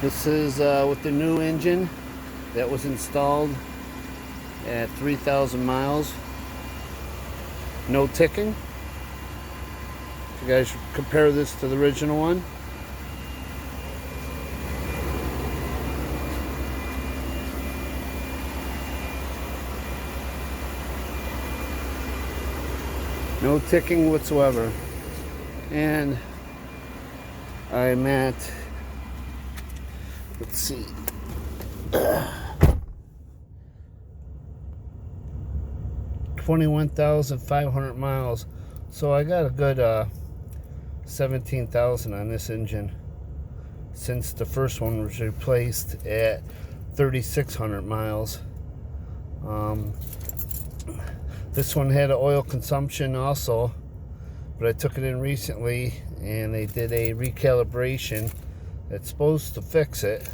This is with the new engine that was installed at 3,000 miles. No ticking. You guys compare this to the original one. No ticking whatsoever. And I'm at, let's see, 21,500 miles. So I got a good 17,000 on this engine since the first one was replaced at 3,600 miles. This one had an oil consumption also, but I took it in recently and they did a recalibration that's supposed to fix it.